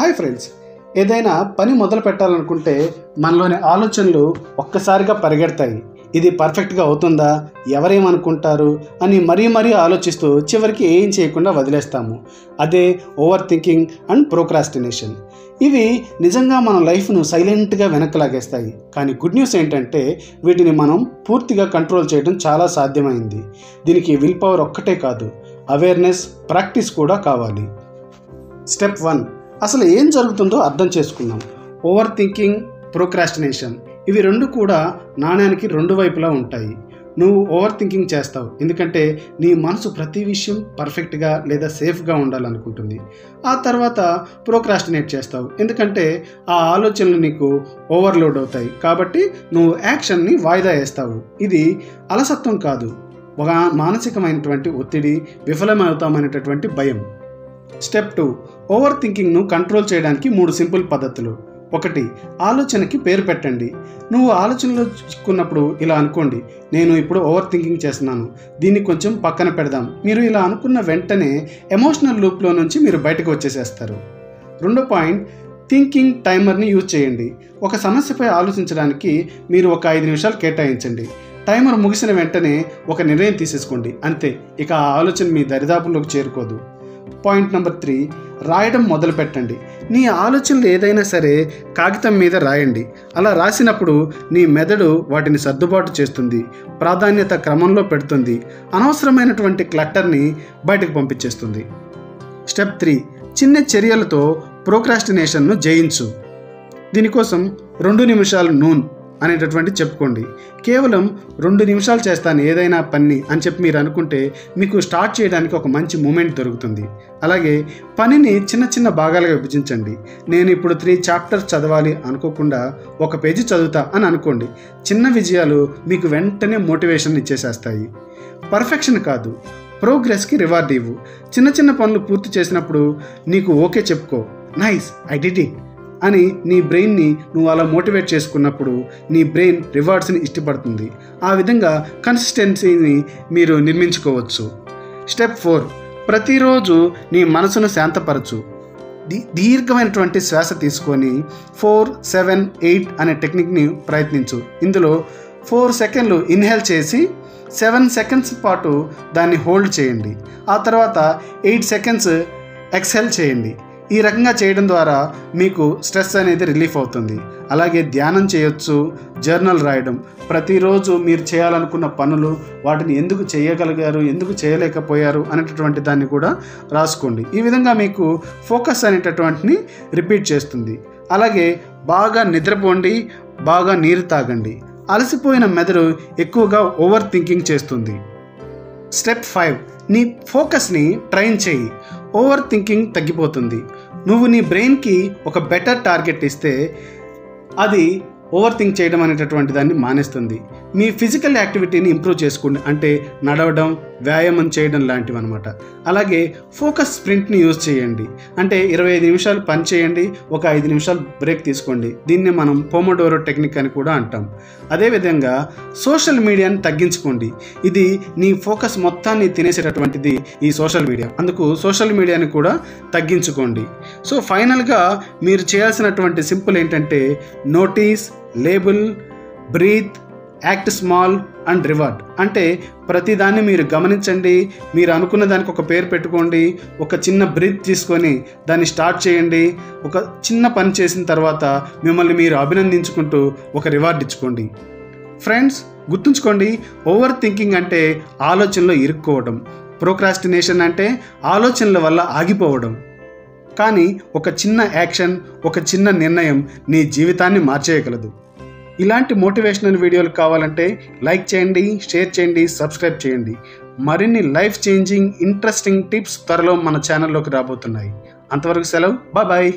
Hi friends, ఏదైనా పని మొదలు పెట్టాలనుకుంటే మనలోని ఆలోచనలు ఒక్కసారిగా పరిగెడతాయి. ఇది పర్ఫెక్ట్గా అవుతుందా, ఎవరేమనుకుంటారు అని మరీ ఆలోచిస్తూ చివరికి ఏం చేయకుండా వదిలేస్తాము. అదే ఓవర్ థింకింగ్ అండ్ ప్రోక్రాస్టినేషన్. ఇవి నిజంగా మన లైఫ్ను సైలెంట్గా వెనక్కి లాగేస్తాయి. కానీ గుడ్ న్యూస్ ఏంటంటే వీటిని మనం పూర్తిగా కంట్రోల్ చేయడం చాలా సాధ్యమైంది. దీనికి విల్ పవర్ ఒక్కటే కాదు, అవేర్నెస్, ప్రాక్టీస్ కూడా కావాలి. స్టెప్ 1, అసలు ఏం జరుగుతుందో అర్థం చేసుకుందాం. ఓవర్ థింకింగ్, ప్రోక్రాస్టినేషన్, ఇవి రెండు కూడా నాణ్యానికి రెండు వైపులా ఉంటాయి. నువ్వు ఓవర్ థింకింగ్ చేస్తావు ఎందుకంటే నీ మనసు ప్రతి విషయం పర్ఫెక్ట్గా లేదా సేఫ్గా ఉండాలనుకుంటుంది. ఆ తర్వాత ప్రోక్రాస్టినేట్ చేస్తావు ఎందుకంటే ఆ ఆలోచనలు నీకు ఓవర్లోడ్ అవుతాయి, కాబట్టి నువ్వు యాక్షన్ని వాయిదా వేస్తావు. ఇది అలసత్వం కాదు, ఒక మానసికమైనటువంటి ఒత్తిడి, విఫలమవుతామనేటటువంటి భయం. స్టెప్ 2, ఓవర్ థింకింగ్ను కంట్రోల్ చేయడానికి 3 సింపుల్ పద్ధతులు. 1, ఆలోచనకి పేరు పెట్టండి. నువ్వు ఆలోచనలో చిక్కున్నప్పుడు ఇలా అనుకోండి, నేను ఇప్పుడు ఓవర్ థింకింగ్ చేస్తున్నాను, దీన్ని కొంచెం పక్కన పెడదాం. మీరు ఇలా అనుకున్న వెంటనే ఎమోషనల్ లూప్లో నుంచి మీరు బయటకు వచ్చేసేస్తారు. 2 పాయింట్, థింకింగ్ టైమర్ని యూజ్ చేయండి. ఒక సమస్యపై ఆలోచించడానికి మీరు ఒక 5 నిమిషాలు కేటాయించండి. టైమర్ ముగిసిన వెంటనే ఒక నిర్ణయం తీసేసుకోండి, అంతే. ఇక ఆ ఆలోచన మీ దరిదాపుల్లోకి చేరుకోదు. పాయింట్ నెంబర్ 3, రాయడం మొదలు పెట్టండి. నీ ఆలోచనలు ఏదైనా సరే కాగితం మీద రాయండి. అలా రాసినప్పుడు నీ మెదడు వాటిని సర్దుబాటు చేస్తుంది, ప్రాధాన్యత క్రమంలో పెడుతుంది, అనవసరమైనటువంటి క్లట్టర్ని బయటకు పంపించేస్తుంది. స్టెప్ 3, చిన్న చర్యలతో ప్రోక్రాస్టినేషన్ను జయించు. దీనికోసం 2 నిమిషాలు నూన్ అనేటటువంటి చెప్పుకోండి. కేవలం 2 నిమిషాలు చేస్తాను ఏదైనా పని అని చెప్పి మీరు అనుకుంటే మీకు స్టార్ట్ చేయడానికి ఒక మంచి మూమెంట్ దొరుకుతుంది. అలాగే పనిని చిన్న భాగాలుగా విభజించండి. నేను ఇప్పుడు 3 చాప్టర్స్ చదవాలి అనుకోకుండా 1 పేజీ చదువుతా అని అనుకోండి. చిన్న విజయాలు మీకు వెంటనే మోటివేషన్ ఇచ్చేసేస్తాయి. పర్ఫెక్షన్ కాదు, ప్రోగ్రెస్కి రివార్డ్ ఇవ్వు. చిన్న పనులు పూర్తి చేసినప్పుడు నీకు ఓకే చెప్పుకో, నైస్, ఐ డిడ్ ఇట్ అని నీ బ్రెయిన్ని నువ్వు అలా మోటివేట్ చేసుకున్నప్పుడు నీ బ్రెయిన్ రివార్డ్స్ని ఇష్టపడుతుంది. ఆ విధంగా కన్సిస్టెన్సీని మీరు నిర్మించుకోవచ్చు. స్టెప్ 4, ప్రతిరోజు నీ మనసును శాంతపరచు. దీర్ఘమైనటువంటి శ్వాస తీసుకొని 4, 7, 8 అనే టెక్నిక్ని ప్రయత్నించు. ఇందులో 4 సెకండ్లు ఇన్హేల్ చేసి 7 సెకండ్స్ పాటు దాన్ని హోల్డ్ చేయండి. ఆ తర్వాత 8 సెకండ్స్ ఎక్స్హేల్ చేయండి. ఈ రకంగా చేయడం ద్వారా మీకు స్ట్రెస్ అనేది రిలీఫ్ అవుతుంది. అలాగే ధ్యానం చేయొచ్చు, జర్నల్ రాయడం. ప్రతిరోజు మీరు చేయాలనుకున్న పనులు, వాటిని ఎందుకు చేయగలిగారు, ఎందుకు చేయలేకపోయారు అనేటటువంటి దాన్ని కూడా రాసుకోండి. ఈ విధంగా మీకు ఫోకస్ అనేటటువంటిని రిపీట్ చేస్తుంది. అలాగే బాగా నిద్రపోండి, బాగా నీరు తాగండి. అలసిపోయిన మెదడు ఎక్కువగా ఓవర్ థింకింగ్ చేస్తుంది. స్టెప్ 5, నీ ఫోకస్ని ట్రైన్ చేయి. ఓవర్ థింకింగ్ తగ్గిపోతుంది. నువ్వు నీ బ్రెయిన్కి ఒక బెటర్ టార్గెట్ ఇస్తే అది ఓవర్ థింక్ చేయడం అనేటటువంటి దాన్ని మానేస్తుంది. మీ ఫిజికల్ యాక్టివిటీని ఇంప్రూవ్ చేసుకోండి, అంటే నడవడం, వ్యాయామం చేయడం లాంటివి అనమాట. అలాగే ఫోకస్ స్ప్రింట్ని యూజ్ చేయండి, అంటే 25 నిమిషాలు పని చేయండి, ఒక 5 నిమిషాలు బ్రేక్ తీసుకోండి. దీన్ని మనం పోమోడోరో టెక్నిక్ అని కూడా అంటాం. అదేవిధంగా సోషల్ మీడియాని తగ్గించుకోండి. ఇది నీ ఫోకస్ మొత్తాన్ని తినేసేటటువంటిది ఈ సోషల్ మీడియా. అందుకు సోషల్ మీడియాని కూడా తగ్గించుకోండి. సో ఫైనల్గా మీరు చేయాల్సినటువంటి సింపుల్ ఏంటంటే notice, label, breathe, act small and reward. అంటే ప్రతిదాన్ని మీరు గమనించండి, మీరు అనుకున్న దానికి ఒక పేరు పెట్టుకోండి, ఒక చిన్న బ్రీత్ తీసుకొని దాన్ని స్టార్ట్ చేయండి. ఒక చిన్న పని చేసిన తర్వాత మిమ్మల్ని మీరు అభినందించుకుంటూ ఒక రివార్డ్ ఇచ్చుకోండి. ఫ్రెండ్స్, గుర్తుంచుకోండి, ఓవర్ థింకింగ్ అంటే ఆలోచనలో ఇరుక్కోవడం, ప్రోక్రాస్టినేషన్ అంటే ఆలోచనల వల్ల ఆగిపోవడం. కానీ ఒక చిన్న యాక్షన్, ఒక చిన్న నిర్ణయం నీ జీవితాన్ని మార్చేయగలదు. ఇలాంటి మోటివేషనల్ వీడియోలు కావాలంటే లైక్ చేయండి, షేర్ చేయండి, సబ్స్క్రైబ్ చేయండి. మరిన్ని లైఫ్ చేంజింగ్, ఇంట్రెస్టింగ్ టిప్స్ త్వరలో మన ఛానల్లోకి రాబోతున్నాయి. అంతవరకు సెలవు, బాయ్.